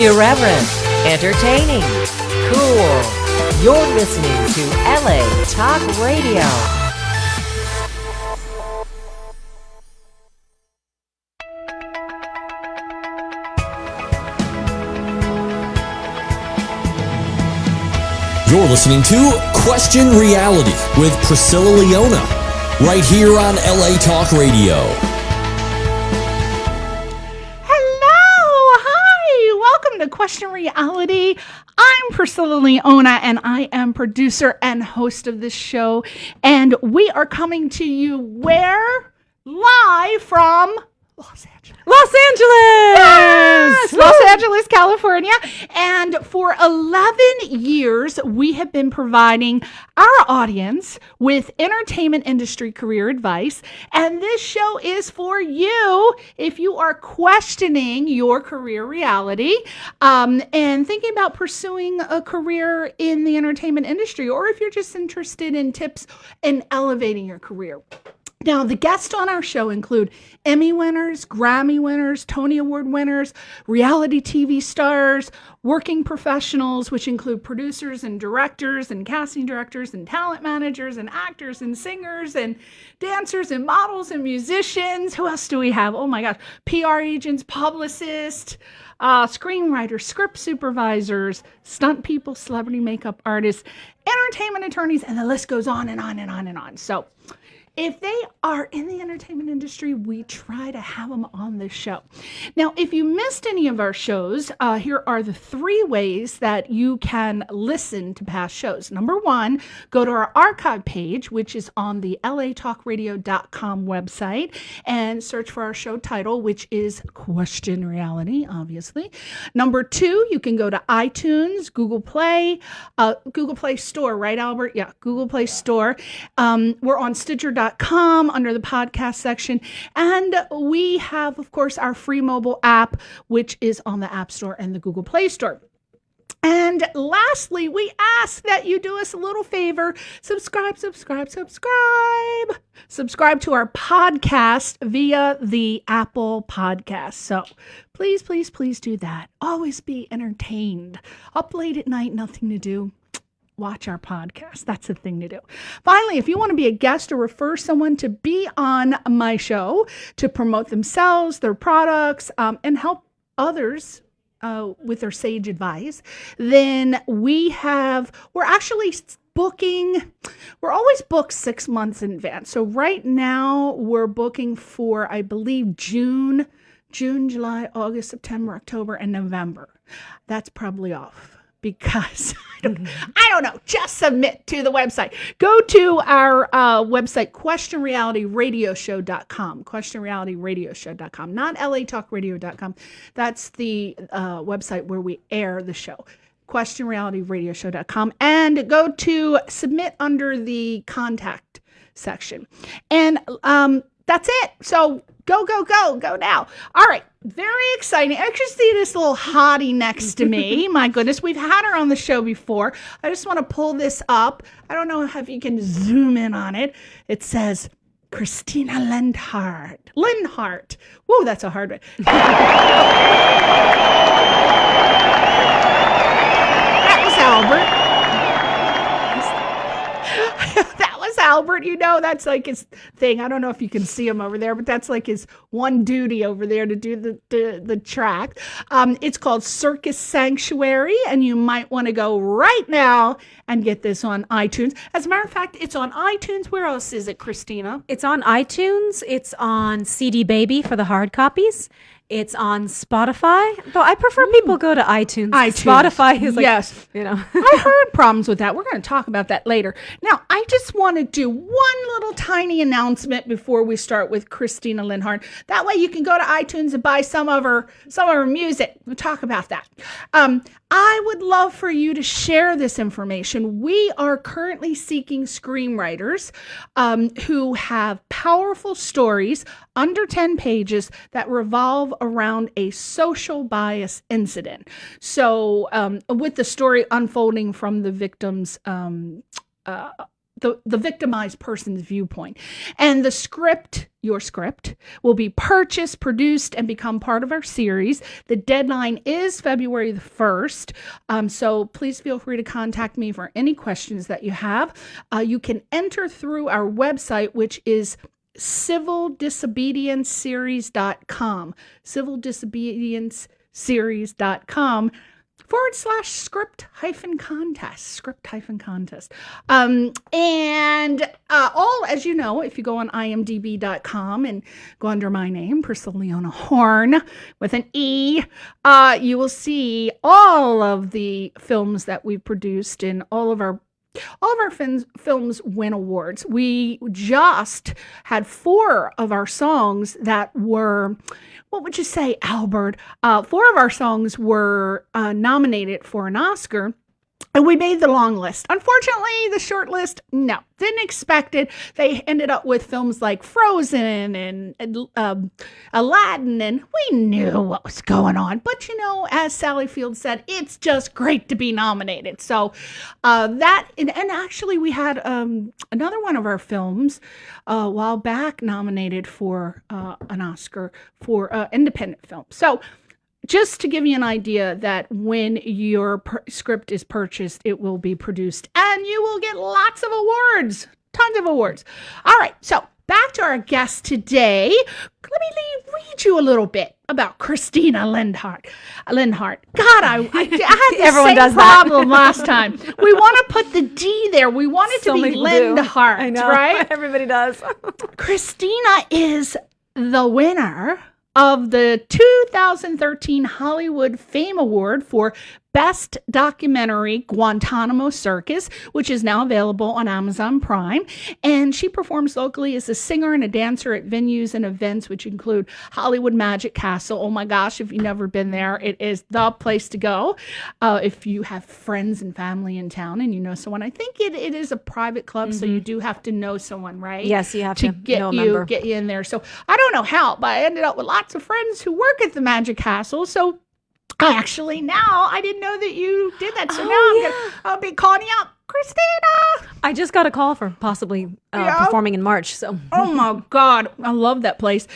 Irreverent, entertaining, cool. You're listening to LA Talk Radio. You're listening to Question Reality with Priscilla Leona, right here on LA Talk Radio. Question Reality. I'm Priscilla Leona, and I am producer and host of this show. And we are coming to you where? Live from Los Angeles. Los Angeles! Yes! Los Angeles, California. And for 11 years, we have been providing our audience with entertainment industry career advice. And this show is for you if you are questioning your career reality and thinking about pursuing a career in the entertainment industry, or if you're just interested in tips in elevating your career. Now, the guests on our show include Emmy winners, Grammy winners, Tony Award winners, reality TV stars, working professionals, which include producers and directors and casting directors and talent managers and actors and singers and dancers and models and musicians. Who else do we have? Oh my gosh. PR agents, publicists, screenwriters, script supervisors, stunt people, celebrity makeup artists, entertainment attorneys, and the list goes on and on and on and on. So if they are in the entertainment industry, we try to have them on this show. Now, if you missed any of our shows, here are the 3 ways that you can listen to past shows. Number 1, go to our archive page, which is on the latalkradio.com website, and search for our show title, which is Question Reality, obviously. Number 2, you can go to iTunes, Google Play Store, right, Albert? Yeah, Google Play Store. We're on Stitcher.com under the podcast section. And we have, of course, our free mobile app, which is on the App Store and the Google Play Store. And lastly, we ask that you do us a little favor. Subscribe to our podcast via the Apple Podcast. So please do that. Always be entertained. Up late at night, nothing to do. Watch our podcast. That's the thing to do. Finally, if you want to be a guest or refer someone to be on my show to promote themselves, their products, and help others with their sage advice, then we're actually booking. We're always booked 6 months in advance. So right now we're booking for, I believe, June, July, August, September, October, and November. That's probably off. Because I don't know, just submit to the website. Go to our website, questionrealityradioshow.com, questionrealityradioshow.com, not latalkradio.com. That's the website where we air the show, questionrealityradioshow.com, and go to submit under the contact section. And that's it. So go now. All right. Very exciting. I just see this little hottie next to me. My goodness. We've had her on the show before. I just want to pull this up. I don't know if you can zoom in on it. It says Christina Linhardt. Whoa, that's a hard one. That was Albert. Albert, that's like his thing. I don't know if you can see him over there, but that's like his one duty over there to do the track. It's called Circus Sanctuary, and you might want to go right now and get this on iTunes. As a matter of fact, it's on iTunes. Where else is it, Christina? It's on iTunes. It's on CD Baby for the hard copies. It's on Spotify, though I prefer people go to iTunes. Spotify is like, yes. I heard problems with that. We're going to talk about that later. Now, I just want to do one little tiny announcement before we start with Christina Linhardt. That way you can go to iTunes and buy some of her music. We'll talk about that. I would love for you to share this information. We are currently seeking screenwriters who have powerful stories under 10 pages that revolve around a social bias incident. So with the story unfolding from the victim's the victimized person's viewpoint. And the script, your script, will be purchased, produced, and become part of our series. The deadline is February the 1st. So please feel free to contact me for any questions that you have. You can enter through our website, which is civildisobedienceseries.com. civildisobedienceseries.com /script-contest. And all, as you know, if you go on imdb.com and go under my name, Priscilla Leona Horn with an E, you will see all of the films that we've produced, and all of our films win awards. We just had 4 of our songs that were, what would you say, Albert? 4 of our songs were nominated for an Oscar. And we made the long list. Unfortunately, the short list, no, didn't expect it. They ended up with films like Frozen and Aladdin, and we knew what was going on. But, you know, as Sally Field said, it's just great to be nominated. So and actually we had another one of our films a while back nominated for an Oscar for independent film. So just to give you an idea that when your script is purchased, it will be produced and you will get lots of awards, tons of awards. All right, so back to our guest today. Let me read you a little bit about Christina Linhardt. God, I had the Everyone same does that. problem last time. We want to put the D there. We want it So to be many people do. Linhardt, I know. right? Everybody does. Christina is the winner of the 2013 Hollywood Fame Award for Best Documentary, Guantanamo Circus, which is now available on Amazon Prime. And she performs locally as a singer and a dancer at venues and events, which include Hollywood Magic Castle. Oh my gosh, if you've never been there, it is the place to go. If you have friends and family in town and you know someone, I think it is a private club, so you do have to know someone, right? Yes, you have to know a get member. you in there. So I don't know how, but I ended up with lots of friends who work at the Magic Castle. So I didn't know that you did that. So I'll be calling you up, Christina. I just got a call for possibly performing in March. So Oh my God, I love that place.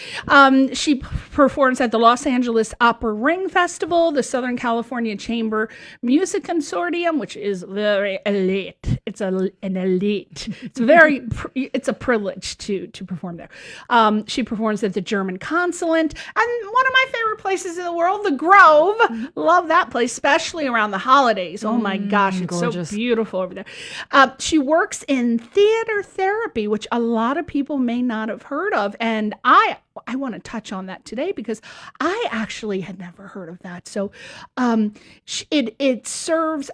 She performs at the Los Angeles Opera Ring Festival, the Southern California Chamber Music Consortium, which is very elite. It's an elite. It's a privilege to perform there. She performs at the German Consulate, and one of my favorite places in the world, the Grove. Love that place, especially around the holidays. Oh my gosh, it's gorgeous. so beautiful over there. She works in theater therapy, which a lot of people may not have heard of. And I want to touch on that today because I actually had never heard of that. So it serves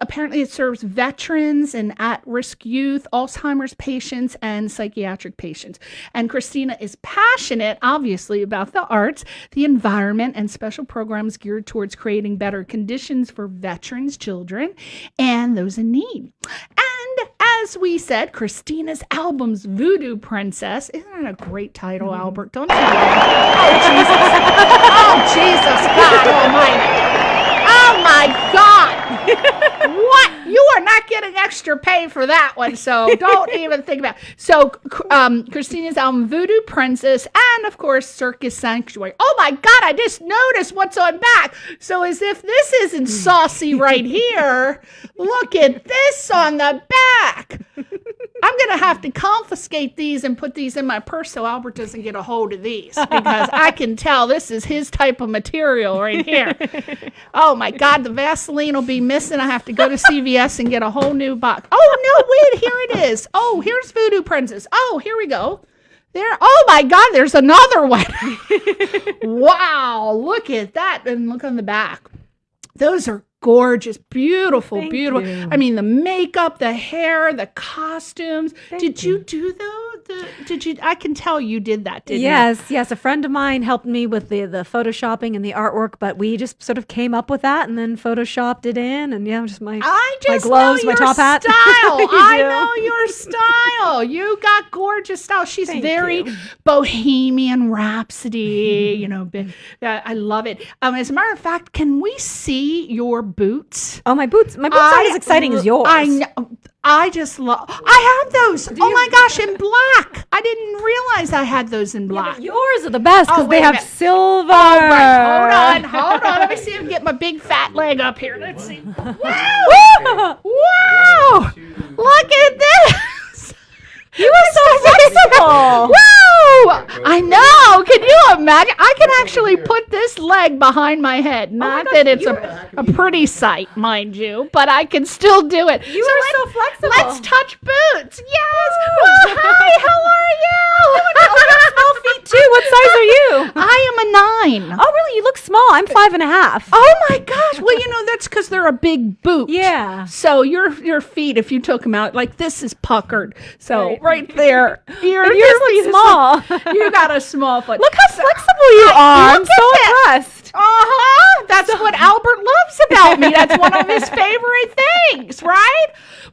veterans and at-risk youth, Alzheimer's patients, and psychiatric patients. And Christina is passionate, obviously, about the arts, the environment, and special programs geared towards creating better conditions for veterans, children, and those in need. And as we said, Christina's album's Voodoo Princess. Isn't that a great title, Albert? Don't you love it? Oh, Jesus. God almighty. Oh, my God. What? You are not getting extra pay for that one, so don't even think about it. So, Christina's album, Voodoo Princess, and, of course, Circus Sanctuary. Oh, my God, I just noticed what's on back. So, as if this isn't saucy right here, look at this on the back. I'm going to have to confiscate these and put these in my purse so Albert doesn't get a hold of these, because I can tell this is his type of material right here. Oh, my God, the Vaseline will be missing. I have to go to CVS and get a whole new box. Oh, no, wait, here it is. Oh, here's Voodoo Princess. Oh, here we go. There. Oh, my God, there's another one. Wow, look at that. And look on the back. Those are gorgeous, beautiful, Thank beautiful. you. I mean, the makeup, the hair, the costumes. Did you you. do those? Did you? I can tell you did that, didn't you? Yes. A friend of mine helped me with the photoshopping and the artwork, but we just sort of came up with that and then photoshopped it in, and just my gloves, my top hat. Style. You I do. know your style. You got gorgeous style. She's Thank very you. Bohemian Rhapsody. I love it. As a matter of fact, can we see your boots? Oh, my boots! My boots aren't as exciting as yours. I know. I just love. I have those. Oh my gosh, in black. I didn't realize I had those in black. Yeah, yours are the best because they have silver. Oh, right. Hold on. Let me see if I can get my big fat leg up here. Let's see. Wow! Wow! Look at this. You are so flexible. Woo! I know. Can you imagine? I can actually put this leg behind my head. Not that it's a pretty sight, mind you, but I can still do it. You are so flexible. Let's touch boots. Yes. Well, hi. How are you? Small feet too. What size are you? I am a 9. Oh, really? You look small. I'm 5.5. Oh my gosh. Well, that's because they're a big boot. Yeah. So your feet, if you took them out, like this is puckered. So right there, yours look small. You got a small foot. Look how flexible you are. I'm so impressed. That's what Albert loves about me. That's one of his favorite things, right?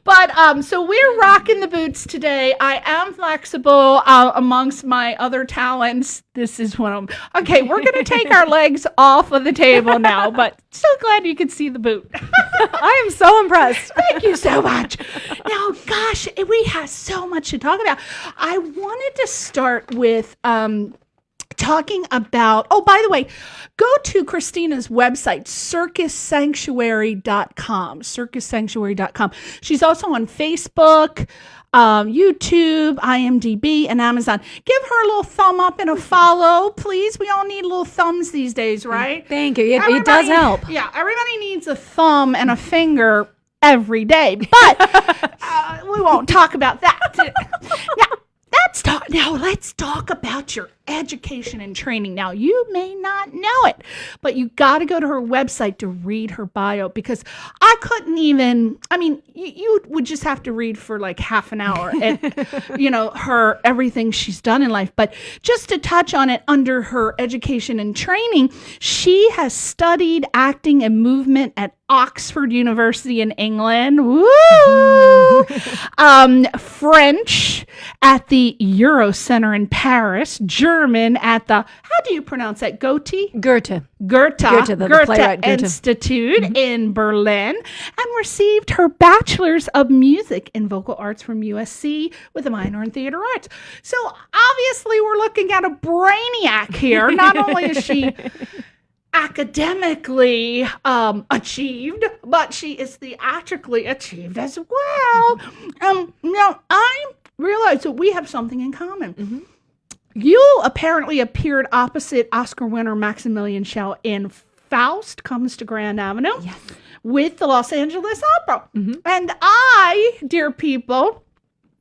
But so we're rocking the boots today. I am flexible amongst my other talents. This is one of them. Okay, we're going to take our legs off of the table now, but so glad you could see the boot. I am so impressed. Thank you so much. Now, gosh, we have so much to talk about. I wanted to start with talking about, by the way, go to Christina's website, circussanctuary.com, circussanctuary.com. She's also on Facebook, YouTube, IMDb, and Amazon. Give her a little thumb up and a follow, please. We all need little thumbs these days, right? Thank you. It does help. Yeah, everybody needs a thumb and a finger every day, but we won't talk about that. Now, let's talk about your education and training. Now, you may not know it, but you got to go to her website to read her bio, because I couldn't even, you would just have to read for like half an hour and, her, everything she's done in life. But just to touch on it, under her education and training, she has studied acting and movement at Oxford University in England. Woo! French at the Euro Center in Paris. German at the, how do you pronounce that? Goethe The playwright Goethe Institute in Berlin, and received her bachelor's of music in vocal arts from USC with a minor in theater arts. So obviously we're looking at a brainiac here. Not only is she academically achieved, but she is theatrically achieved as well. Now I realize that we have something in common. Mm-hmm. You apparently appeared opposite Oscar winner Maximilian Schell in Faust Comes to Grand Avenue, yes, with the Los Angeles Opera. Mm-hmm. And I, dear people,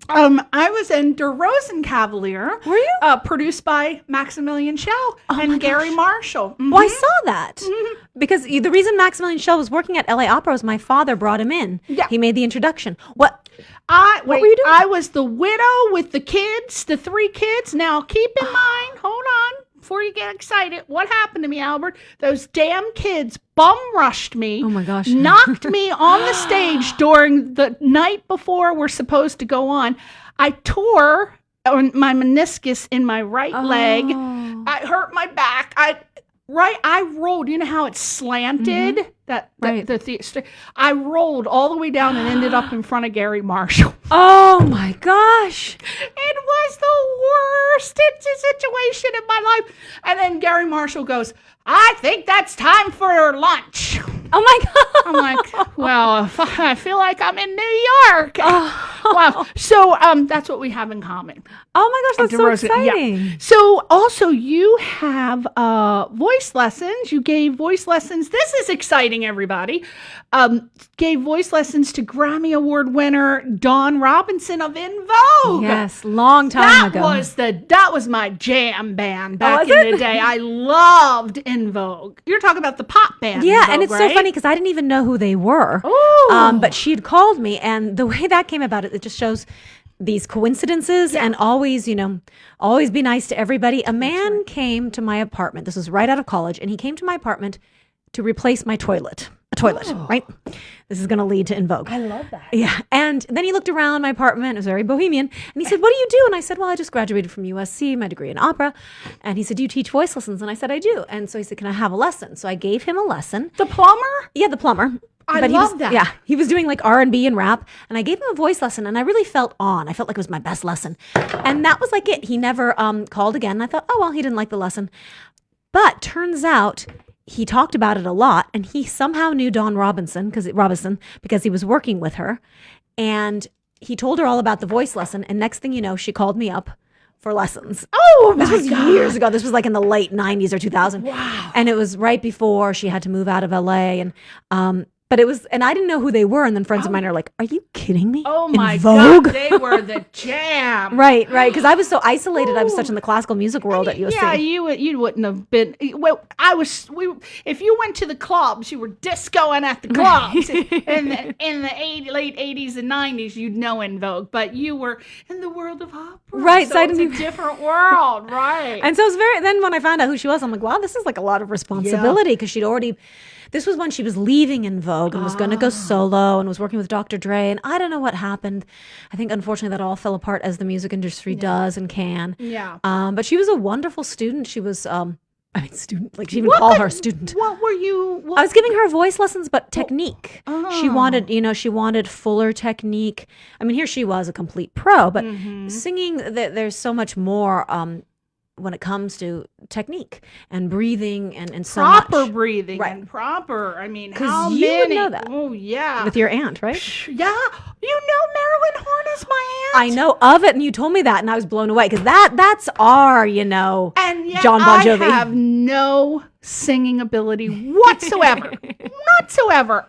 I was in Der Rosenkavalier. Were you? Produced by Maximilian Schell and Gary Marshall. Mm-hmm. Well, I saw that. Mm-hmm. Because the reason Maximilian Schell was working at LA Opera was my father brought him in. Yeah. He made the introduction. What were you doing? I was the widow with the kids, the 3 kids. Now, keep in mind, hold on, before you get excited, what happened to me, Albert? Those damn kids bum rushed me. Oh my gosh. Knocked me on the stage during the night before we're supposed to go on. I tore my meniscus in my right leg. I hurt my back. I rolled. You know how it's slanted? Mm-hmm. I rolled all the way down and ended up in front of Gary Marshall. Oh my gosh. It was the worst situation in my life. And then Gary Marshall goes, I think that's time for lunch. Oh my God. I'm like, well, I feel like I'm in New York. Wow. So that's what we have in common. Oh my gosh, that's so exciting. Yeah. So also you have voice lessons. You gave voice lessons. This is exciting, everybody. Gave voice lessons to Grammy Award winner Dawn Robinson of In Vogue. Yes, long time ago. That was my jam band back in the day. I loved In Vogue. You're talking about the pop band. Yeah, Vogue, and it's right? so funny because I didn't even know who they were. But she had called me, and the way that came about, it just shows these coincidences and always be nice to everybody. A man came to my apartment. This was right out of college, and he came to my apartment to replace my toilet. a toilet, right? This is going to lead to In Vogue. I love that. Yeah. And then he looked around my apartment. It was very bohemian. And he said, what do you do? And I said, well, I just graduated from USC, my degree in opera. And he said, do you teach voice lessons? And I said, I do. And so he said, can I have a lesson? So I gave him a lesson. The plumber? Yeah, the plumber. I love that. Yeah, he was doing like R&B and rap, and I gave him a voice lesson, and I really felt on. I felt like it was my best lesson, and that was like it. He never called again. And I thought, oh well, he didn't like the lesson, but turns out he talked about it a lot, and he somehow knew Dawn Robinson because he was working with her, and he told her all about the voice lesson. And next thing you know, she called me up for lessons. Oh, this was years ago. This was like in the late 90s or 2000. Wow. And it was right before she had to move out of LA, and but it was, and I didn't know who they were. And then friends of mine are like, are you kidding me? Oh In my Vogue? God, they were the jam. Right. Because I was so isolated. I was such in the classical music world at USC. Yeah, you wouldn't have been. Well, if you went to the clubs, you were discoing at the clubs in the late 80s and 90s. You'd know In Vogue, but you were in the world of opera. Right. So it's a different world. Right. And so it was then when I found out who she was, I'm like, wow, this is like a lot of responsibility, because she'd already. This was when she was leaving In Vogue and was going to go solo and was working with Dr. Dre. And I don't know what happened. I think, unfortunately, that all fell apart, as the music industry does and can. Yeah. But she was a wonderful student. She was, student. Like, she even called her student. What were you? I was giving her voice lessons, but technique. She wanted fuller technique. I mean, here she was, a complete pro. But singing, there's so much more when it comes to technique and breathing and so much. Proper breathing, right. And proper. I mean, because how you many? would know that. Oh yeah, with your aunt, right? Yeah, you know Marilyn Horne is my aunt. I know of it, and you told me that, and I was blown away, because that's our, and yet John Bon Jovi. I have no singing ability whatsoever.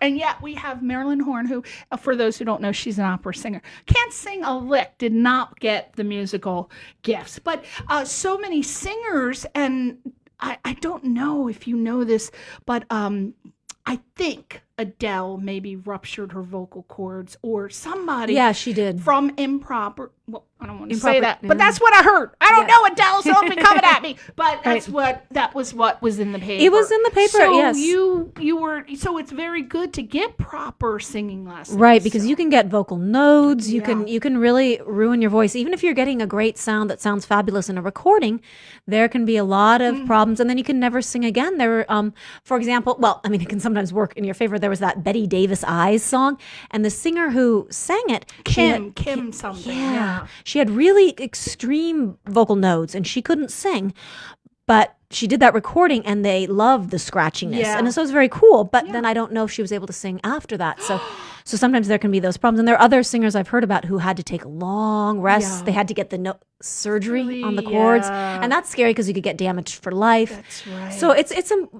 And yet we have Marilyn Horne, who, for those who don't know, she's an opera singer. Can't sing a lick, did not get the musical gifts. But so many singers, and I don't know if you know this, but I think Adele maybe ruptured her vocal cords, or somebody. Yeah, she did. From improper. Well, I don't want to say that, but that's what I heard. I don't know, Adele, so don't be coming at me. But that was what was in the paper. It was in the paper. So yes. you were. So it's very good to get proper singing lessons. Right, because you can get vocal nodes. You can really ruin your voice, even if you're getting a great sound that sounds fabulous in a recording. There can be a lot of problems, and then you can never sing again. There were, for example, it can sometimes work in your favor. There was that Betty Davis Eyes song, and the singer who sang it, Kim something. Yeah. She had really extreme vocal nodes, and she couldn't sing, but she did that recording, and they loved the scratchiness, and so it was very cool. But then I don't know if she was able to sing after that. So sometimes there can be those problems. And there are other singers I've heard about who had to take long rests. They had to get the surgery on the cords, and that's scary because you could get damaged for life. That's right. So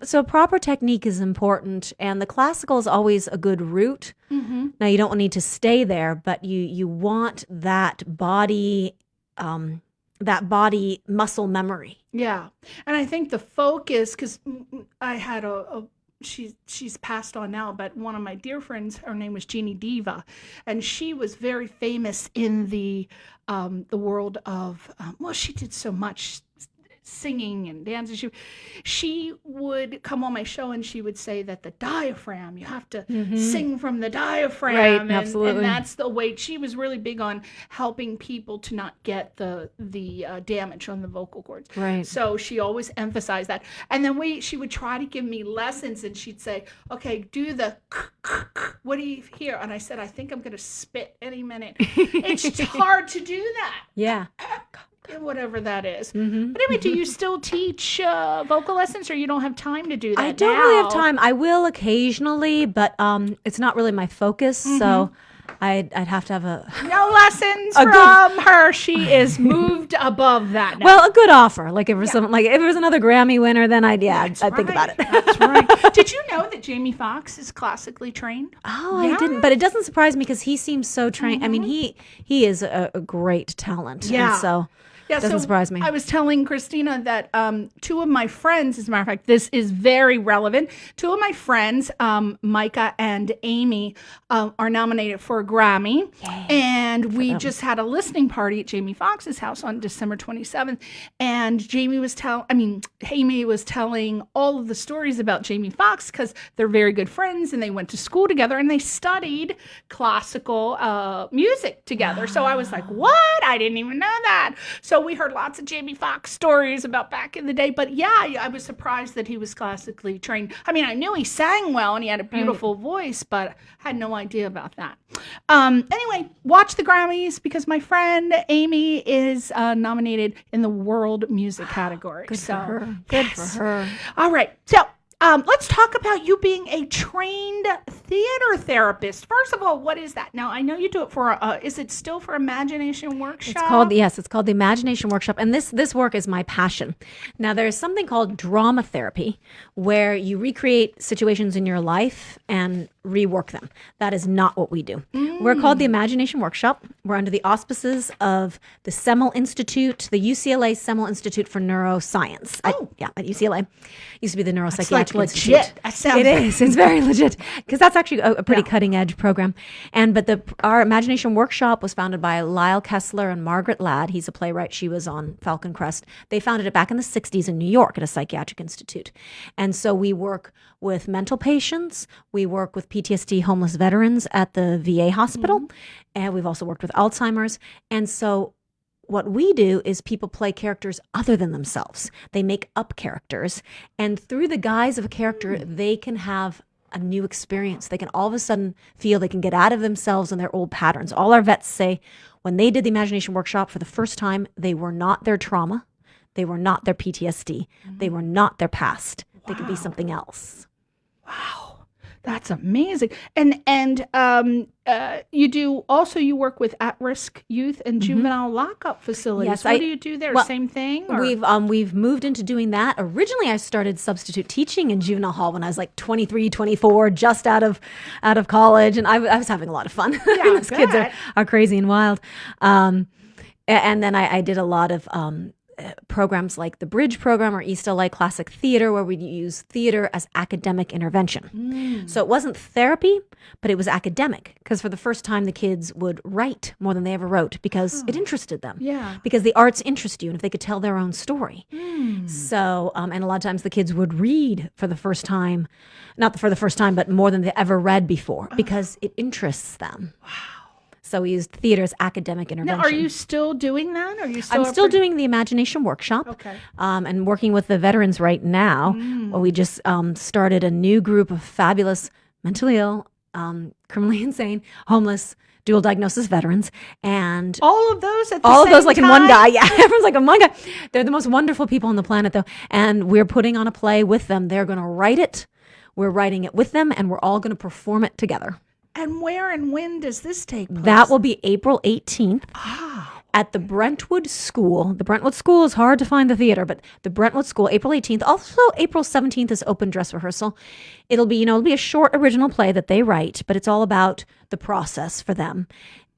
so proper technique is important, and the classical is always a good route. Now you don't need to stay there, but you want that body muscle memory. Yeah. And I think the focus, because I had she's passed on now, but one of my dear friends, her name was Jeannie Diva, and she was very famous in the world of, she did so much singing and dancing. She would come on my show, and she would say that the diaphragm, you have to sing from the diaphragm. Right, absolutely. And that's the way. She was really big on helping people to not get the damage on the vocal cords. Right. So she always emphasized that. And then she would try to give me lessons, and she'd say, okay, do the what do you hear? And I said, I think I'm going to spit any minute. It's hard to do that. Yeah. Whatever that is. But anyway, do you still teach vocal lessons, or you don't have time to do that? I don't really have time. I will occasionally, but it's not really my focus. So I'd have to have no lessons from her. She is moved above that now. Well, a good offer. Like if it was another Grammy winner, then I'd think about it. That's right. Did you know that Jamie Foxx is classically trained? Oh, I didn't. But it doesn't surprise me, because he seems so trained. I mean, he is a great talent. Yeah. And so Yeah, Doesn't surprise me. I was telling Christina that two of my friends, as a matter of fact, this is very relevant. Two of my friends, Micah and Amy, are nominated for a Grammy. Yay. And we just had a listening party at Jamie Foxx's house on December 27th. And Amy was telling all of the stories about Jamie Foxx because they're very good friends and they went to school together and they studied classical music together. So I was like, what? I didn't even know that. So we heard lots of Jamie Foxx stories about back in the day. But yeah, I was surprised that he was classically trained. I mean, I knew he sang well and he had a beautiful voice, but I had no idea about that. Anyway, watch the Grammys because my friend Amy is nominated in the world music category. Good so for her. Good for her. All right. So let's talk about you being a trained theater therapist. First of all, what is that? Now, I know you do it for, is it still for Imagination Workshop? It's called the Imagination Workshop. And this work is my passion. Now, there's something called drama therapy where you recreate situations in your life and rework them. That is not what we do. We're called the Imagination Workshop. We're under the auspices of the Semel Institute, the UCLA Semel Institute for Neuroscience. At UCLA. Used to be the Neuropsychiatric Institute. Legit. It is. It's very legit because that's actually a pretty cutting edge program. But our Imagination Workshop was founded by Lyle Kessler and Margaret Ladd. He's a playwright. She was on Falcon Crest. They founded it back in the 60s in New York at a psychiatric institute. And so we work with mental patients. We work with PTSD homeless veterans at the VA hospital. And we've also worked with Alzheimer's. And so what we do is people play characters other than themselves. They make up characters. And through the guise of a character, they can have a new experience. They can all of a sudden feel they can get out of themselves and their old patterns. All our vets say when they did the Imagination Workshop for the first time, they were not their trauma. They were not their PTSD. They were not their past. They could be something else. Wow. That's amazing. And you work with at-risk youth and juvenile lockup facilities. Yes, what do you do there? Same thing? Or? We've moved into doing that. Originally, I started substitute teaching in juvenile hall when I was like 23, 24, just out of college, and I was having a lot of fun. Yeah, These kids are crazy and wild. And then I did a lot of programs like the Bridge program or East LA Classic Theater, where we use theater as academic intervention. So it wasn't therapy, but it was academic because for the first time the kids would write more than they ever wrote because it interested them. Yeah. Because the arts interest you and if they could tell their own story. So, and a lot of times the kids would read for the first time, not for the first time, but more than they ever read before because it interests them. Wow. So we used theater as academic intervention. Now, are you still doing that? I'm still doing the Imagination Workshop. Okay. And working with the veterans right now. We just started a new group of fabulous mentally ill, criminally insane, homeless, dual diagnosis veterans. And all of those at the all same of those like time? in one guy. Yeah, everyone's like in one guy. They're the most wonderful people on the planet, though. And we're putting on a play with them. They're going to write it. We're writing it with them, and we're all going to perform it together. And where and when does this take place? That will be April 18th at the Brentwood School. The Brentwood School is hard to find the theater, but the Brentwood School, April 18th. Also, April 17th is open dress rehearsal. It'll be a short original play that they write, but it's all about the process for them.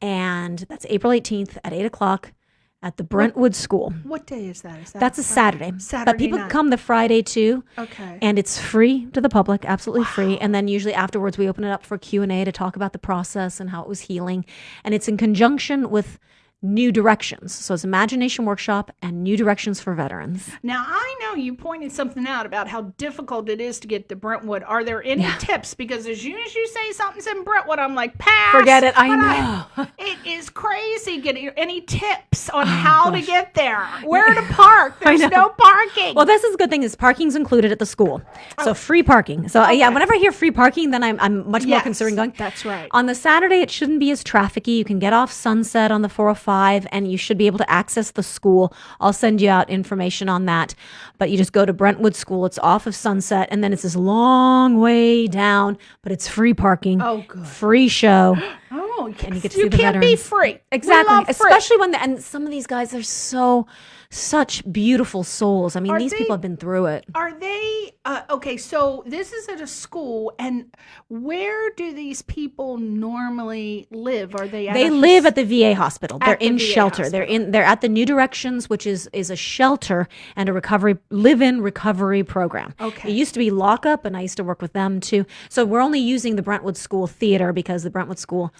And that's April 18th at 8 o'clock. At the Brentwood School. What day is that? That's a Saturday. Saturday but people night. come the Friday too. Okay. And it's free to the public, absolutely free. And then usually afterwards we open it up for Q&A to talk about the process and how it was healing. And it's in conjunction with New Directions. So it's Imagination Workshop and New Directions for Veterans. Now, I know you pointed something out about how difficult it is to get to Brentwood. Are there any tips? Because as soon as you say something's in Brentwood, I'm like, pass. Forget it. I know. It is crazy getting any tips on how to get there. Where to park. There's no parking. Well, this is a good thing is parking's included at the school. So free parking. So whenever I hear free parking, then I'm much more concerned going. That's right. On the Saturday, it shouldn't be as trafficy. You can get off Sunset on the 405. And you should be able to access the school. I'll send you out information on that. But you just go to Brentwood School. It's off of Sunset. And then it's this long way down. But it's free parking. Oh, good. Free show. Oh, and you get to you see the can't veterans. be free. Exactly. We love free. Especially when and some of these guys are so such beautiful souls. I mean, these people have been through it. Are they, okay, so this is at a school, and where do these people normally live? Are they They live at the VA hospital. They're in shelter. They're at the New Directions, which is a shelter and a live-in recovery program. Okay. It used to be lockup, and I used to work with them too. So we're only using the Brentwood School Theater because the Brentwood School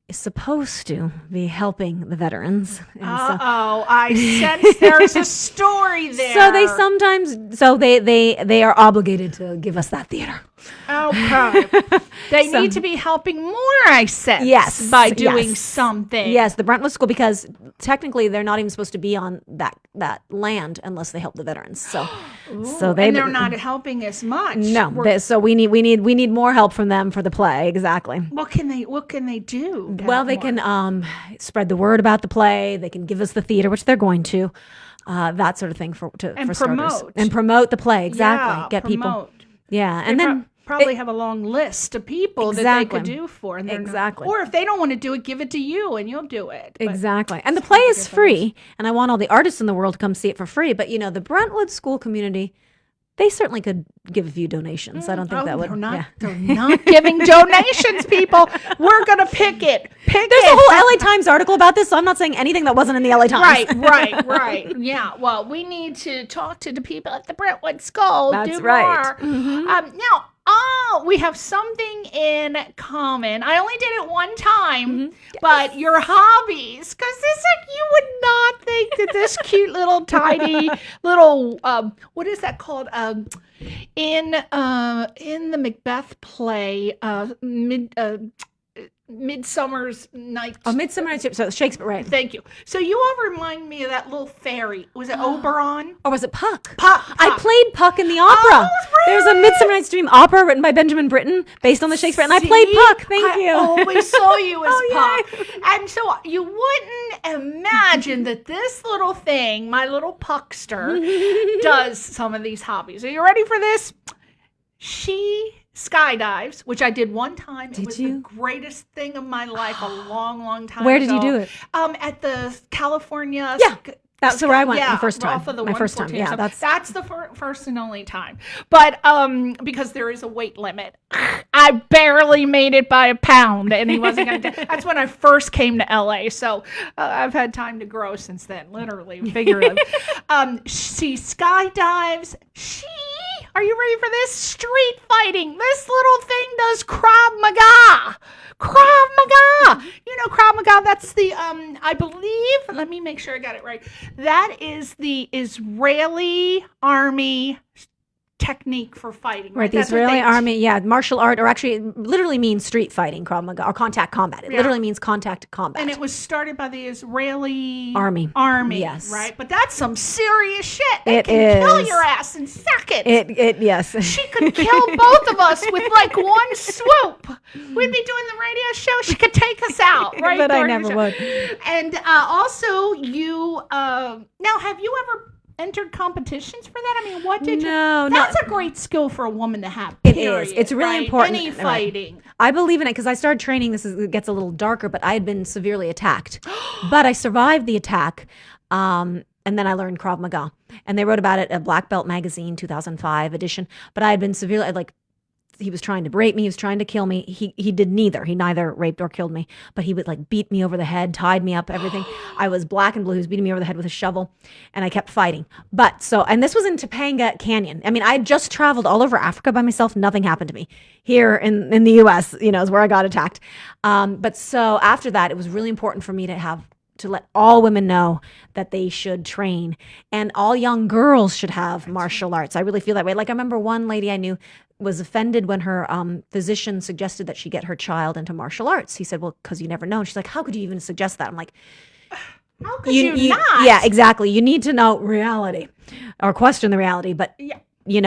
is supposed to be helping the veterans. I sense there's a story there. So they sometimes, they are obligated to give us that theater. Okay. They need to be helping more, I sense. Yes. By doing something. Yes, the Brentwood School, because technically they're not even supposed to be on that land unless they help the veterans. So and they're not helping as much. No. So we need more help from them for the play. Exactly. What can they do? Well, they can spread the word about the play. They can give us the theater, which they're going to. That sort of thing for promote. starters. And promote the play. Exactly. Yeah, Get promote. people. Yeah, and then probably have a long list of people that they could do for. And or if they don't want to do it, give it to you and you'll do it. Exactly. And the play is free. And I want all the artists in the world to come see it for free. But, the Brentwood school community, they certainly could give a few donations. I don't think that would. They're not giving donations, people. We're going to pick it. There's a whole LA Times article about this, so I'm not saying anything that wasn't in the LA Times. Right. Yeah. Well, we need to talk to the people at the Brentwood School. That's right. Mm-hmm. Now, we have something in common. I only did it one time, but your hobbies, because you would not think that this cute little tiny little what is that called? In the Macbeth play, Midsummer's Night. Oh, Midsummer Night's Dream. So Shakespeare, right? Thank you. So you all remind me of that little fairy. Was it Oberon? Or was it Puck? Puck. I played Puck in the opera. Oh, really? There's a Midsummer Night's Dream opera written by Benjamin Britten based on the Shakespeare, and I played Puck. Thank you. I always saw you as Puck. And so you wouldn't imagine that this little thing, my little Puckster, does some of these hobbies. Are you ready for this? She skydives, which I did one time. It was the greatest thing of my life a long, long time Where ago. did you do it? At the California. Yeah. That's where I went the first time. Off of the my first time. Yeah, that's the first and only time. But because there is a weight limit, I barely made it by a pound, and he wasn't going to. That's when I first came to LA. So I've had time to grow since then, literally, figuratively. She skydives. Are you ready for this? Street fighting. This little thing does Krav Maga. Krav Maga. You know Krav Maga, that's the, I believe, let me make sure I got it right. That is the Israeli army technique for fighting. Right, the Israeli army, martial art, or actually it literally means street fighting, Krav Maga, or contact combat. It literally means contact combat. And it was started by the Israeli army, yes. Right? But that's some serious shit. It can kill your ass in seconds. Yes. She could kill both of us with like one swoop. We'd be doing the radio show. She could take us out. Right? But I never would. And also you, now have you ever entered competitions for that? I mean, what did you? That's a great skill for a woman to have. It is. It's really important. Any fighting. Right. I believe in it because I started training. It gets a little darker, but I had been severely attacked. But I survived the attack. And then I learned Krav Maga. And they wrote about it at Black Belt Magazine, 2005 edition. But I had been severely, he was trying to rape me. He was trying to kill me. He did neither. He neither raped or killed me. But he would beat me over the head, tied me up, everything. I was black and blue. He was beating me over the head with a shovel, and I kept fighting. And this was in Topanga Canyon. I mean, I had just traveled all over Africa by myself. Nothing happened to me. Here in the U.S., is where I got attacked. But so after that, it was really important for me to let all women know that they should train, and all young girls should have martial arts. I really feel that way. I remember one lady I knew was offended when her physician suggested that she get her child into martial arts. He said, well, because you never know. And she's like, how could you even suggest that? I'm like, how could you not? Yeah, exactly. You need to know reality or question the reality. But, you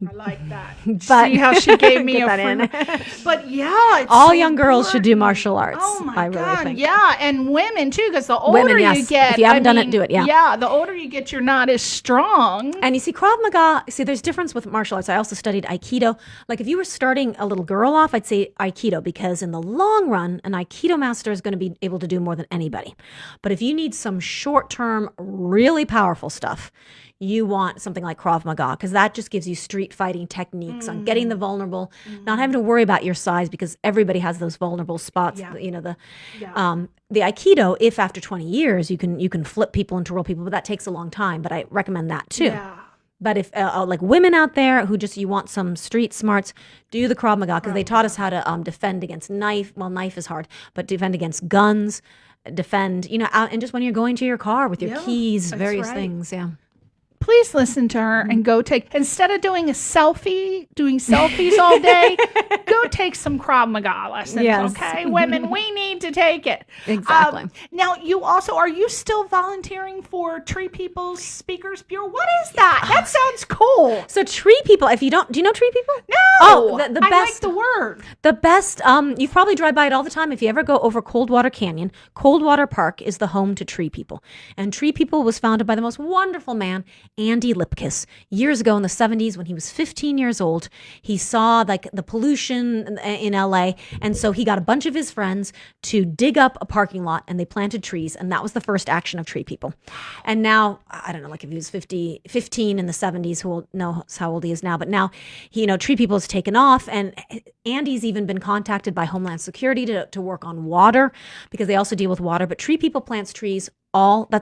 I like that. But see how she gave me get a that in. But yeah, it's all so young girls should do important. martial arts. Oh my I really God, think. yeah, and women too, because the older Women, yes. you get, If you haven't done it, do it, yeah. yeah, the older you get, you're not as strong. And you see, Krav Maga, there's difference with martial arts. I also studied Aikido. Like if you were starting a little girl off, I'd say Aikido, because in the long run, an Aikido master is going to be able to do more than anybody. But if you need some short-term, really powerful stuff, you want something like Krav Maga, because that just gives you street fighting techniques on getting the vulnerable, not having to worry about your size, because everybody has those vulnerable spots. Yeah. You know, the Aikido, if after 20 years you can flip people into real people, but that takes a long time. But I recommend that too. Yeah. But if like women out there who just you want some street smarts, do the Krav Maga, because they taught us how to defend against knife. Well, knife is hard, but defend against guns, defend out, and just when you're going to your car with your keys, various things. Yeah. Please listen to her and go instead of doing doing selfies all day, go take some Krav Maga lessons, okay? Women, we need to take it. Exactly. Now, are you still volunteering for Tree People's Speakers Bureau? What is that? That sounds cool. So Tree People, do you know Tree People? No. Oh, the best. I like the word. The best, you probably drive by it all the time. If you ever go over Coldwater Canyon, Coldwater Park is the home to Tree People. And Tree People was founded by the most wonderful man, Andy Lipkiss, years ago in the 70s when he was 15 years old. He saw like the pollution in LA, and so he got a bunch of his friends to dig up a parking lot, and they planted trees, and that was the first action of Tree People. And now, I don't know, like if he was 15 in the 70s, who knows how old he is now, but now, Tree People has taken off, and Andy's even been contacted by Homeland Security to work on water, because they also deal with water, but Tree People plants trees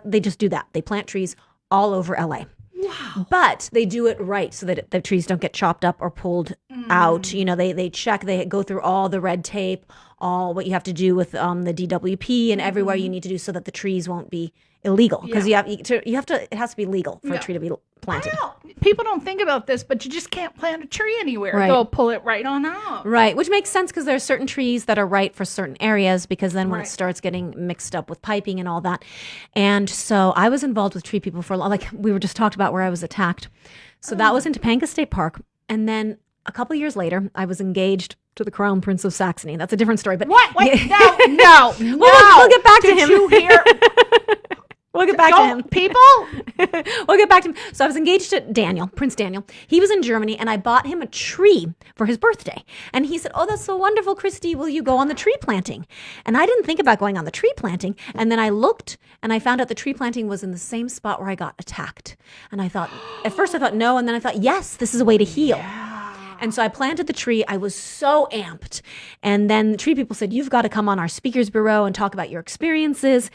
they just do that. They plant trees all over LA. Wow. But they do it right so that the trees don't get chopped up or pulled out. They check, they go through all the red tape, all what you have to do with the DWP and everywhere you need to do so that the trees won't be illegal. Because it has to be legal for a tree to be planted. I know. People don't think about this, but you just can't plant a tree anywhere. Right. They'll pull it right on out. Right, which makes sense because there are certain trees that are right for certain areas, because then when it starts getting mixed up with piping and all that. And so I was involved with Tree People for a long, like we were just talked about where I was attacked. So that was in Topanga State Park. And then a couple of years later, I was engaged to the Crown Prince of Saxony. That's a different story. But what? Wait, no. We'll get back to him. Did you hear? We'll get back to him. People? We'll get back to him. So I was engaged to Prince Daniel. He was in Germany, and I bought him a tree for his birthday. And he said, "Oh, that's so wonderful, Christy. Will you go on the tree planting?" And I didn't think about going on the tree planting. And then I looked, and I found out the tree planting was in the same spot where I got attacked. And I thought, at first I thought no, and then I thought, yes, this is a way to heal. Yeah. And so I planted the tree. I was so amped. And then the Tree People said, "You've got to come on our speakers bureau and talk about your experiences."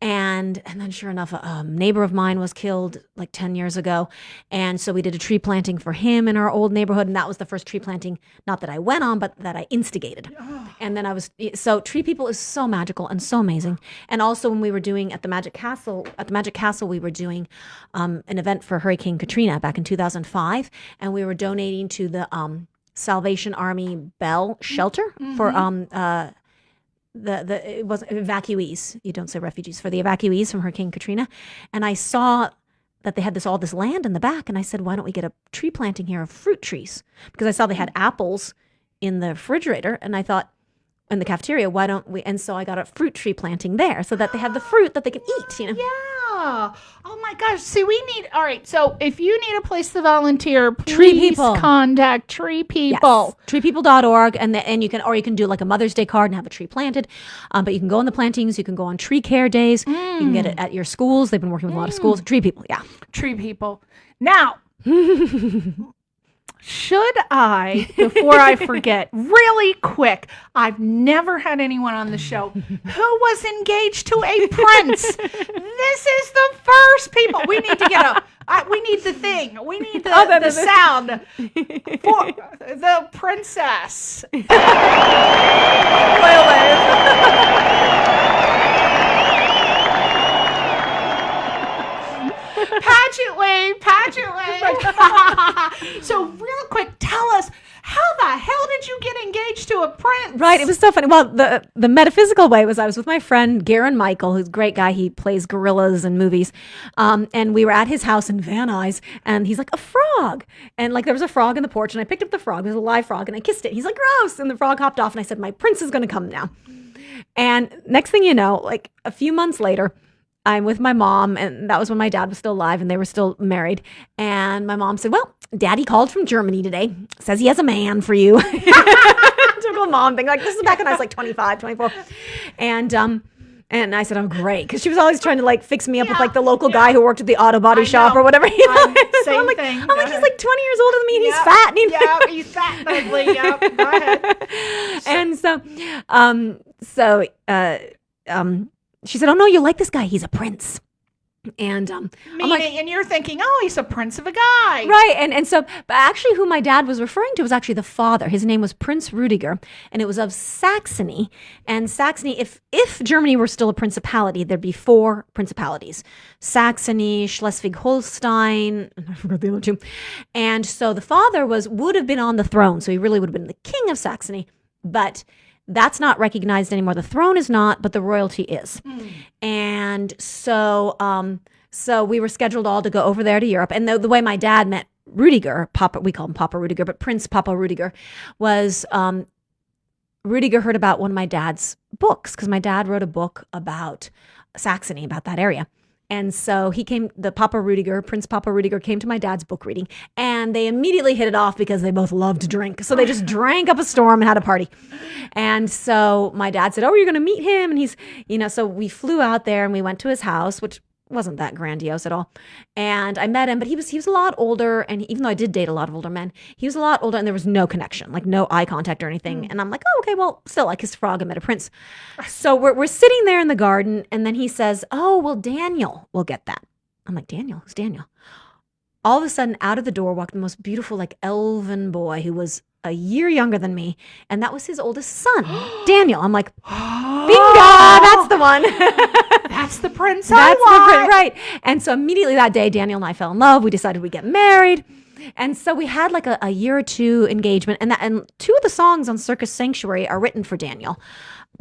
And then sure enough, a neighbor of mine was killed like 10 years ago. And so we did a tree planting for him in our old neighborhood. And that was the first tree planting, not that I went on, but that I instigated. And then so Tree People is so magical and so amazing. And also when we were doing at the Magic Castle, we were doing an event for Hurricane Katrina back in 2005. And we were donating to the Salvation Army Bell shelter for it was evacuees. You don't say refugees, for the evacuees from Hurricane Katrina. And I saw that they had all this land in the back, and I said, "Why don't we get a tree planting here of fruit trees?" Because I saw they had apples in the refrigerator, and I thought, in the cafeteria, why don't we? And so I got a fruit tree planting there so that they have the fruit that they can eat, Yeah. Oh my gosh. See, all right. So if you need a place to volunteer, please Tree People. Contact Tree People. Yes. Treepeople.org. And you can do like a Mother's Day card and have a tree planted. But you can go on the plantings. You can go on tree care days. You can get it at your schools. They've been working with a lot of schools. Tree People. Yeah. Tree People. Now, should I, before I forget, really quick, I've never had anyone on the show who was engaged to a prince. This is the first people. We need to get we need the thing. We need the sound for the princess. Pageantly. So real quick, tell us, how the hell did you get engaged to a prince? Right. It was so funny. Well, the metaphysical way was I was with my friend Garen Michael, who's a great guy. He plays gorillas in movies. And we were at his house in Van Nuys, and he's like, a frog. And like there was a frog in the porch, and I picked up the frog. It was a live frog, and I kissed it. He's like, gross. And the frog hopped off, and I said, my prince is going to come now. And next thing you know, like a few months later, I'm with my mom, and that was when my dad was still alive and they were still married. And my mom said, well, Daddy called from Germany today. Says he has a man for you. Typical mom thing. Like, this is back when I was like 25, 24. And I said, oh, great. Because she was always trying to like fix me up with like the local guy who worked at the auto body shop or whatever. You know? Same I'm like, thing. I'm like, he's like 20 years older than me and he's fat. And he's fat and ugly. Yeah, go ahead. And she said, oh, no, you like this guy. He's a prince. And I'm like, and you're thinking, oh, he's a prince of a guy. Right. And so, but actually who my dad was referring to was actually the father. His name was Prince Rudiger, and it was of Saxony. And Saxony, if Germany were still a principality, there'd be 4 principalities. Saxony, Schleswig-Holstein, and I forgot the other 2. And so the father would have been on the throne. So he really would have been the king of Saxony. But that's not recognized anymore. The throne is not, but the royalty is. And so we were scheduled all to go over there to Europe. And the way my dad met Rudiger, we call him Papa Rudiger, but Prince Papa Rudiger, was Rudiger heard about one of my dad's books, because my dad wrote a book about Saxony, about that area. And so Prince Papa Rudiger came to my dad's book reading, and they immediately hit it off because they both loved to drink. So they just drank up a storm and had a party. And so my dad said, oh, you're going to meet him. And he's, so we flew out there and we went to his house, which wasn't that grandiose at all. And I met him, but he was a lot older. And even though I did date a lot of older men, he was a lot older and there was no connection, like no eye contact or anything. And I'm like, oh, okay, well, still, I kissed a frog and met a prince. So we're sitting there in the garden, and then he says, oh, well, Daniel will get that. I'm like, Daniel? Who's Daniel? All of a sudden, out of the door walked the most beautiful, like, elven boy who was a year younger than me, and that was his oldest son, Daniel. I'm like, bingo, that's the one. That's the prince I want. That's the prince, right. And so immediately that day, Daniel and I fell in love. We decided we'd get married. And so we had like a year or 2 engagement, and 2 of the songs on Circus Sanctuary are written for Daniel.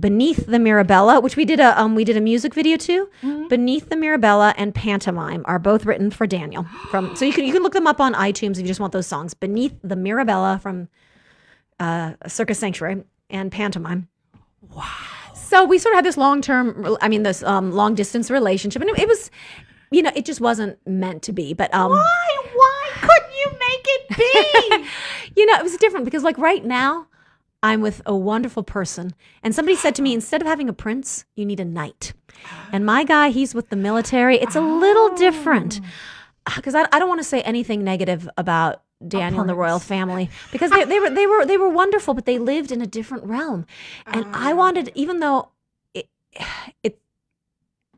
Beneath the Mirabella, which we did a music video to. Beneath the Mirabella and Pantomime are both written for Daniel. So you can look them up on iTunes if you just want those songs. Beneath the Mirabella from Circus Sanctuary and Pantomime. Wow. So we sort of had this long distance relationship, and it was, it just wasn't meant to be. But why couldn't you make it be? It was different because like right now, I'm with a wonderful person. And somebody said to me, instead of having a prince, you need a knight. And my guy, he's with the military. It's a little different. Because I don't want to say anything negative about Daniel and the royal family, because they were wonderful, but they lived in a different realm. And I wanted, even though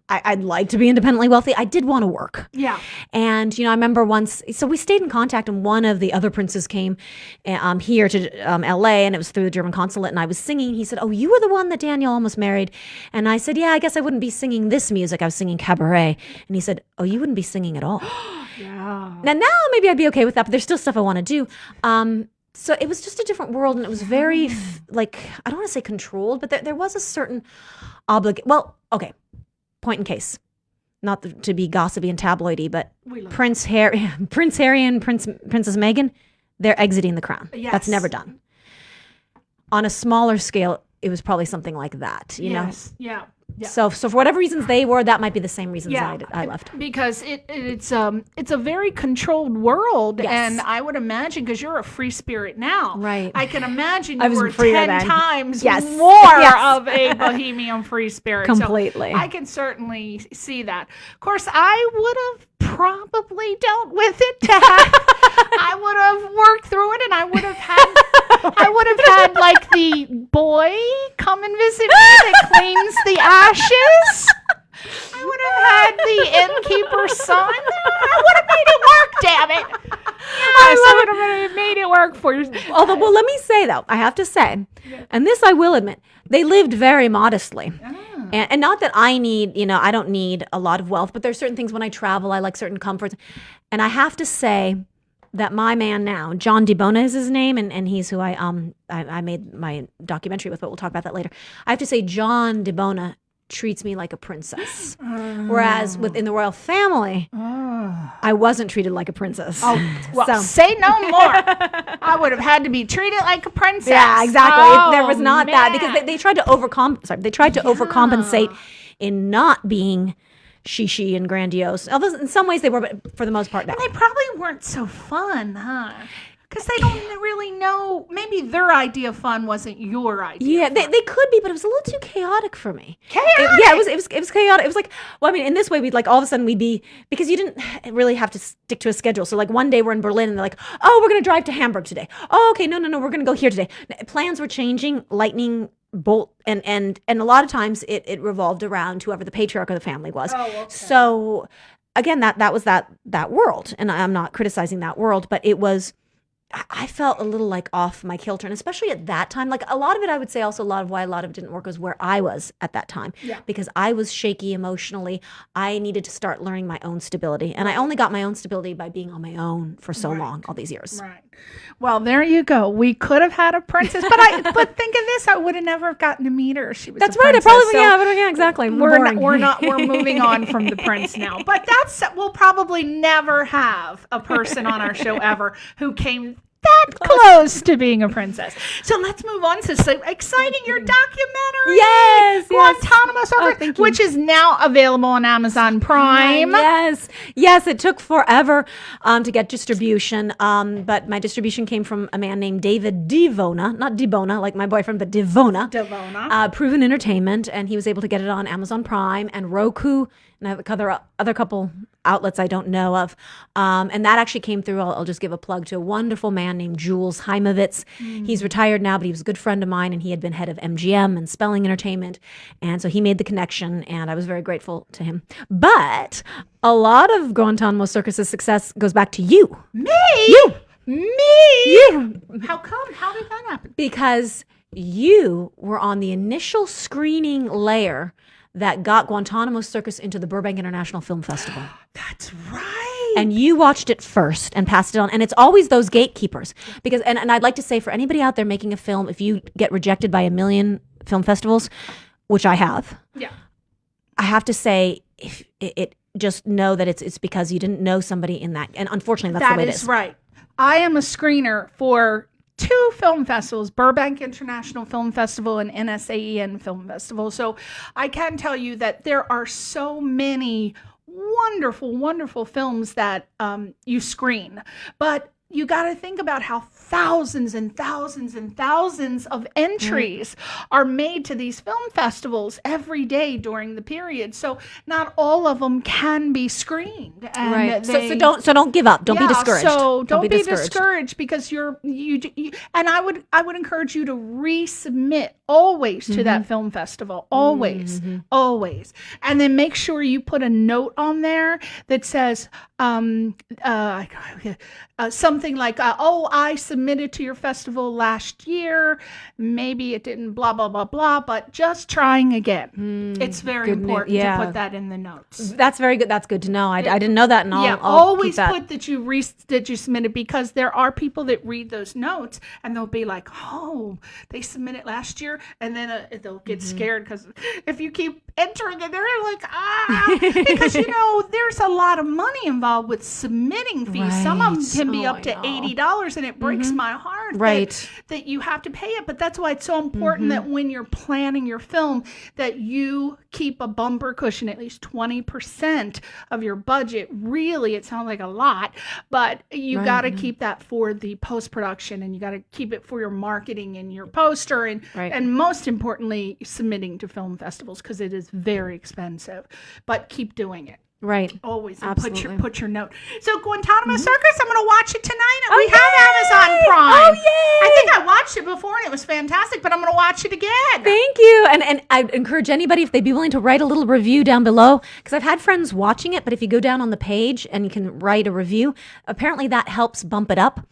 I'd like to be independently wealthy, I did want to work. Yeah. And, I remember once, so we stayed in contact, and one of the other princes came here to LA, and it was through the German consulate, and I was singing. He said, oh, you were the one that Daniel almost married. And I said, yeah, I guess I wouldn't be singing this music. I was singing cabaret. And he said, oh, you wouldn't be singing at all. Yeah. Now maybe I'd be okay with that, but there's still stuff I want to do. So it was just a different world, and it was very, I don't want to say controlled, but there was a certain well, okay. Point in case, not to be gossipy and tabloidy, but Prince Harry and Princess Meghan, they're exiting the crown. Yes. That's never done. On a smaller scale, it was probably something like that, you know? Yeah. Yeah. So for whatever reasons they were, that might be the same reasons I left. Because it's a very controlled world, yes. And I would imagine, because you're a free spirit now, right? I can imagine I you was were freer 10 then. times Yes. more Yes. of a bohemian free spirit. Completely. So I can certainly see that. Of course, I would have probably dealt with it. I would have worked through it, and I would have had like the boy come and visit me that cleans the ashes. I would have had the innkeeper's son. I would have made it work, damn it. Yes, I would have made it work for you. Although, well, let me say though, I have to say, and this I will admit, they lived very modestly. And not that I need, I don't need a lot of wealth, but there's certain things when I travel, I like certain comforts. And I have to say that my man now, John DeBona is his name, and he's who I made my documentary with, but we'll talk about that later. I have to say John DeBona treats me like a princess. Whereas within the royal family, I wasn't treated like a princess. Say no more. I would have had to be treated like a princess. Yeah, exactly. There was not that, because they tried to overcompensate in not being she and grandiose. Although in some ways they were, but for the most part, no. And they probably weren't so fun, huh? Because they don't really know. Maybe their idea of fun wasn't your idea. Yeah, they could be, but it was a little too chaotic for me. Chaotic? It was chaotic. It was like, well, I mean, in this way, we'd like all of a sudden we'd be, because you didn't really have to stick to a schedule. So like one day we're in Berlin and they're like, oh, we're going to drive to Hamburg today. Oh, okay, no, we're going to go here today. Plans were changing, lightning bolt, and a lot of times it revolved around whoever the patriarch of the family was. Oh, okay. So again, that was that world, and I'm not criticizing that world, but it was, I felt a little like off my kilter, and especially at that time, like a lot of it, I would say also a lot of why a lot of it didn't work was where I was at that time, because I was shaky emotionally. I needed to start learning my own stability, and I only got my own stability by being on my own for so long, all these years. Right. Well, there you go. We could have had a princess, but think of this: I would have never gotten to meet her. She was. That's a right. princess, Exactly. We're moving on from the prince now. But we'll probably never have a person on our show ever who came that close to being a princess. So let's move on to so exciting, your documentary. Yes. Guantanamo Circus, which is now available on Amazon Prime. Yes. It took forever to get distribution, but my distribution came from a man named David Devona, not Debona like my boyfriend, but Devona. Proven Entertainment, and he was able to get it on Amazon Prime and Roku, and I have other couple outlets I don't know of. And that actually came through, I'll just give a plug to a wonderful man named Jules Heimovitz. He's retired now, but he was a good friend of mine, and he had been head of MGM and Spelling Entertainment. And so he made the connection, and I was very grateful to him. But a lot of Guantanamo Circus's success goes back to you. Me? How come? How did that happen? Because you were on the initial screening layer that got Guantanamo Circus into the Burbank International Film Festival. That's right. And you watched it first and passed it on. And it's always those gatekeepers. Because, and I'd like to say, for anybody out there making a film, if you get rejected by 1 million film festivals, which I have, I have to say, if it just know that it's because you didn't know somebody in that. And unfortunately, that's the way it is. That is right. I am a screener for 2 film festivals, Burbank International Film Festival and NSAEN Film Festival. So I can tell you that there are so many wonderful, wonderful films that you screen. But you got to think about how thousands and thousands and thousands of entries are made to these film festivals every day during the period. So not all of them can be screened. And right. So don't give up. Don't be discouraged. So don't be discouraged because you and I would encourage you to resubmit always to that film festival. Always. And then make sure you put a note on there that says something like, I submitted to your festival last year. Maybe it didn't blah, blah, blah, blah, but just trying again. It's very important to put that in the notes. That's very good. That's good to know. I didn't know that. And I'll always keep that. Put that you submitted, because there are people that read those notes and they'll be like, oh, they submitted last year. And then they'll get scared because if you keep entering it, they're like, because, there's a lot of money involved with submitting fees. Right. Some of them can be up to $80, and it breaks my heart that you have to pay it. But that's why it's so important that when you're planning your film, that you keep a bumper cushion, at least 20% of your budget. Really, it sounds like a lot, but you got to keep that for the post-production, and you got to keep it for your marketing and your poster, and most importantly, submitting to film festivals, because it is very expensive. But keep doing it. Right. Always. And put your note. So Guantanamo Circus, I'm going to watch it tonight. We have Amazon Prime. Oh, yay. I think I watched it before and it was fantastic, but I'm going to watch it again. Thank you. And I encourage anybody, if they'd be willing to write a little review down below, because I've had friends watching it, but if you go down on the page and you can write a review, apparently that helps bump it up.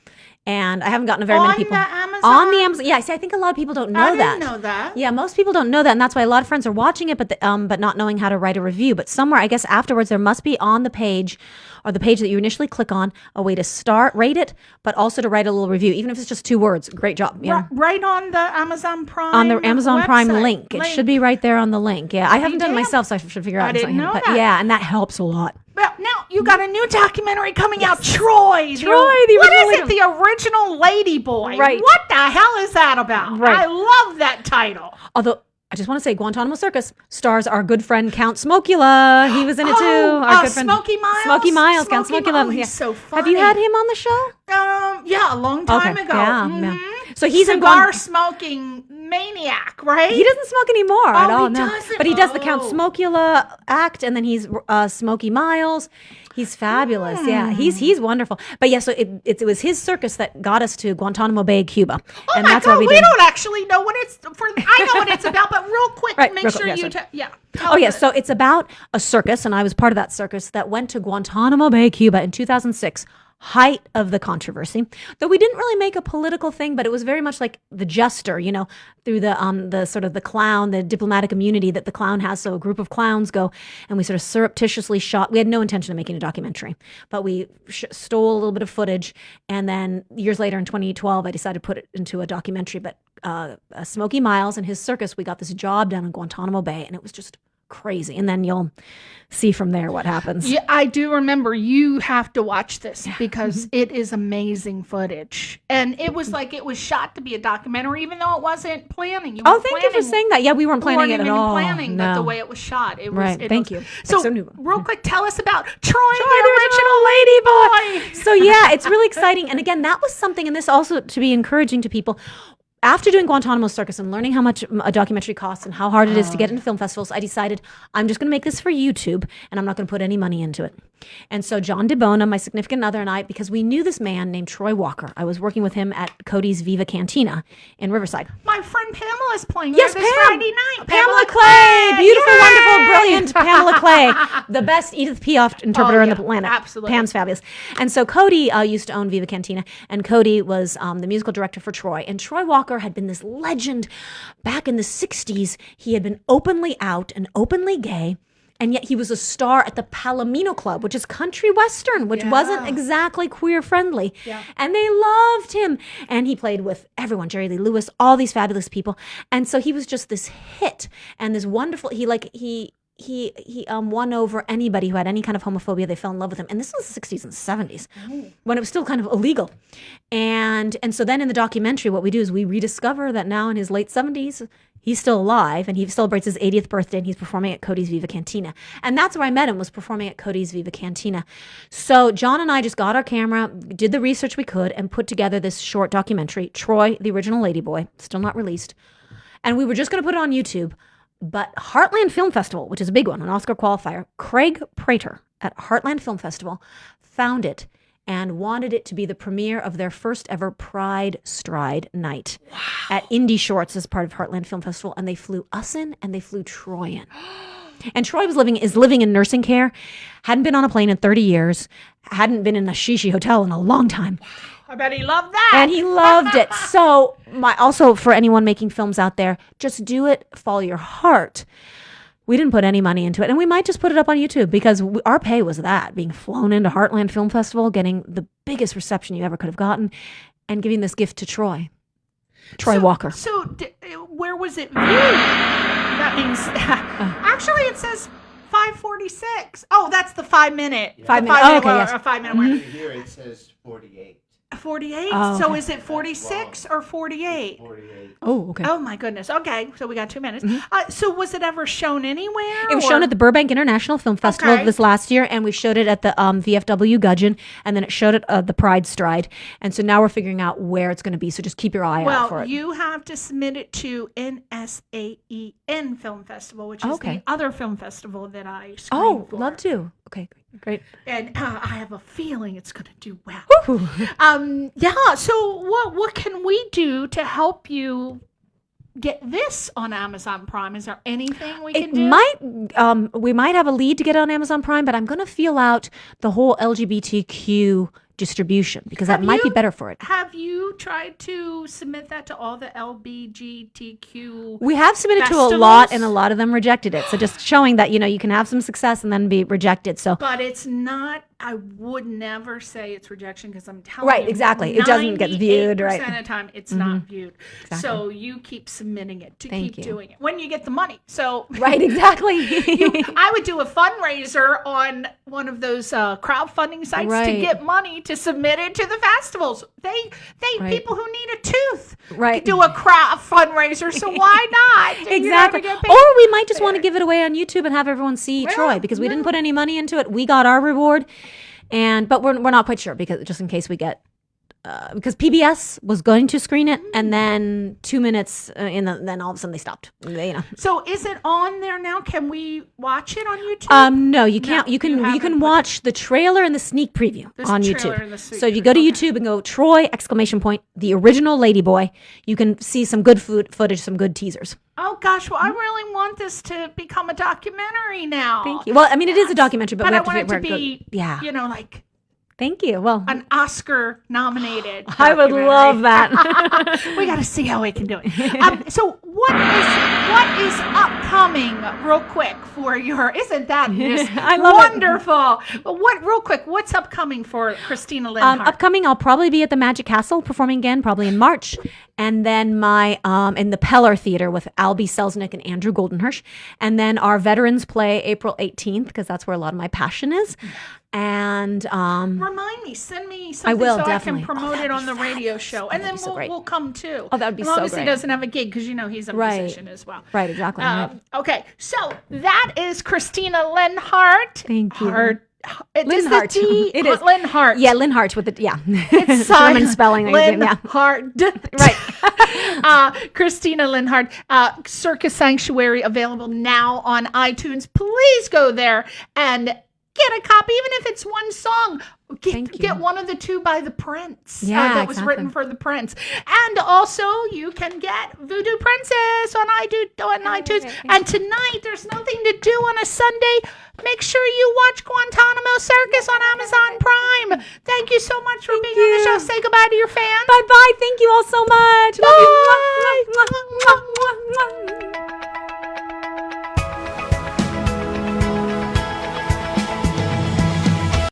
And I haven't gotten very many people on the Amazon. Yeah, see, I think a lot of people don't know that. I didn't know that. Yeah, most people don't know that, and that's why a lot of friends are watching it, but not knowing how to write a review. But somewhere, I guess afterwards, there must be on the page, or the page that you initially click on, a way to rate it, but also to write a little review, even if it's just 2 words. Great job. Yeah. Right on the Amazon Prime. On the Amazon website. Prime link. It should be right there on the link. Yeah, I haven't done it myself, so I should figure out. I didn't know but that. yeah, and that helps a lot. Well, now you got a new documentary coming out, Troy. The What original is it? The original Lady Boy. Right. What the hell is that about? Right. I love that title. Although, I just want to say, Guantanamo Circus stars our good friend Count Smokula. He was in it too. Our good friend Smokey Miles. Smokey Miles, Count Smokula. Oh, he's so funny. Have you had him on the show? Yeah, a long time ago. Yeah, Mhm. yeah. So he's cigar smoking maniac, right? He doesn't smoke anymore at all. He No, doesn't? but he does the Count Smokula act, and then he's Smokey Miles. He's fabulous. Yeah, he's wonderful. But yeah, so it was his circus that got us to Guantanamo Bay, Cuba, and that's what we did. We don't actually know what it's for. I know what it's about, but real quick, make sure you. Oh yeah, so it's about a circus, and I was part of that circus that went to Guantanamo Bay, Cuba in 2006. Height of the controversy, though we didn't really make a political thing, but it was very much like the jester, through the sort of the clown, the diplomatic immunity that the clown has. So a group of clowns go, and we sort of surreptitiously shot. We had no intention of making a documentary, but we stole a little bit of footage, and then years later in 2012, I decided to put it into a documentary. But Smokey Miles and his circus, we got this job down in Guantanamo Bay, and it was just crazy. And then you'll see from there what happens. Yeah, I do remember. You have to watch this because it is amazing footage. And it was like it was shot to be a documentary, even though it wasn't planning. Thank you for saying that. Yeah, we weren't planning it at all. But the way it was shot, it was. Right, thank you. So, real quick, tell us about Troy, the original Lady Boy. So yeah, it's really exciting. And again, that was something, and this also to be encouraging to people. After doing Guantanamo Circus and learning how much a documentary costs and how hard it is to get into film festivals, I decided I'm just going to make this for YouTube, and I'm not going to put any money into it. And so John DeBona, my significant other, and I, because we knew this man named Troy Walker. I was working with him at Cody's Viva Cantina in Riverside. My friend Pamela's playing this Friday night. Pamela Clay. Beautiful, wonderful, brilliant Pamela Clay. The best Edith Piaf interpreter on the planet. Absolutely. Pam's fabulous. And so Cody used to own Viva Cantina, and Cody was the musical director for Troy. And Troy Walker had been this legend back in the 60s. He had been openly out and openly gay. And yet he was a star at the Palomino Club, which is country western, which wasn't exactly queer friendly. Yeah. And they loved him. And he played with everyone, Jerry Lee Lewis, all these fabulous people. And so he was just this hit and this wonderful, he won over anybody who had any kind of homophobia. They fell in love with him. And this was the 60s and 70s when it was still kind of illegal. And so then in the documentary, what we do is we rediscover that now in his late 70s, he's still alive, and he celebrates his 80th birthday, and he's performing at Cody's Viva Cantina. And that's where I met him, was performing at Cody's Viva Cantina. So John and I just got our camera, did the research we could, and put together this short documentary, Troy, the Original Ladyboy, still not released. And we were just going to put it on YouTube. But Heartland Film Festival, which is a big one, an Oscar qualifier, Craig Prater at Heartland Film Festival found it and wanted it to be the premiere of their first ever Pride Stride night at Indie Shorts as part of Heartland Film Festival. And they flew us in and they flew Troy in. And Troy is living in nursing care, hadn't been on a plane in 30 years, hadn't been in a shishi hotel in a long time. I bet he loved that. And he loved it. So also for anyone making films out there, just do it, follow your heart. We didn't put any money into it, and we might just put it up on YouTube because our pay was that, being flown into Heartland Film Festival, getting the biggest reception you ever could have gotten, and giving this gift to Troy Walker. So where was it viewed? That means, actually it says 5:46. Oh, that's the 5 minute. Yeah. 5 minute. Oh, okay, yes. 5 minute mark. Here it says 48. 48? Oh, so okay. is it 46 or 48? 48. Oh, okay. Oh, my goodness. Okay, so we got 2 minutes. So was it ever shown anywhere? It was shown at the Burbank International Film Festival this last year, and we showed it at the VFW Gudgeon, and then it showed at the Pride Stride. And so now we're figuring out where it's going to be, so just keep your eye out for it. Well, you have to submit it to NSAEN Film Festival, which is the other film festival that I screen for. Love to. Okay, great. And I have a feeling it's going to do well. So what can we do to help you get this on Amazon Prime? Is there anything we can do? We might have a lead to get it on Amazon Prime, but I'm going to feel out the whole LGBTQ distribution, because that might be better for it. Have you tried to submit that to all the LBGTQ? We have submitted festivals? to a lot, and a lot of them rejected it. So just showing that, you can have some success and then be rejected. So, but it's not. I would never say it's rejection, because I'm telling you, right, exactly. It doesn't get viewed, right? 98% of the time, it's not viewed. Exactly. So you keep submitting it to Thank keep you. doing it when you get the money. So right, exactly. I would do a fundraiser on one of those crowdfunding sites to Right. get money to submit it to the festivals. They Right. people who need a tooth Right. could do a crowd fundraiser. So why not? You Exactly. never get paid. Or we might just want to give it away on YouTube and have everyone see Well, Troy, because we didn't put any money into it. We got our reward, but we're not quite sure, because just in case we get. Because PBS was going to screen it, and then 2 minutes then all of a sudden they stopped. So is it on there now? Can we watch it on YouTube? No, you can't. You can haven't put- watch the trailer and the sneak preview The on trailer YouTube. and the sneak So if you go to YouTube and go Troy ! The original Ladyboy, you can see some good footage, some good teasers. Oh gosh, well I really want this to become a documentary now. Thank you. Well, I mean, it is a documentary, but we I have to want it to figure be, yeah. Like Thank you. Well, an Oscar nominated. I would documentary. love that. We got to see how we can do it. So what is upcoming, real quick, for your? Isn't that just I love it. wonderful? Real quick? What's upcoming for Christina Linhardt? Upcoming, I'll probably be at the Magic Castle performing again, probably in March, and then my in the Peller Theater with Albie Selznick and Andrew Goldenhirsch, and then our Veterans Play April 18th, because that's where a lot of my passion is. And Remind me, send me something I will, so definitely. I can promote it on the radio show, and then be so great. we'll come too. Oh, that would be as so long as he great. doesn't have a gig, because he's a Right. musician as well. Right, exactly. Okay, so that is Christina Linhardt. Thank you. Linhardt. It is. Linhardt. Yeah, Linhardt with It's German spelling. Yeah. Linhardt. Right. Christina Linhardt. Circus Sanctuary, available now on iTunes. Please go there and get a copy, even if it's one song. Get one of the two by the Prince. That was written for the Prince. And also, you can get Voodoo Princess on iTunes. And tonight, there's nothing to do on a Sunday. Make sure you watch Guantanamo Circus on Amazon Prime. Thank you so much for being on the show. Say goodbye to your fans. Bye-bye. Thank you all so much. Bye.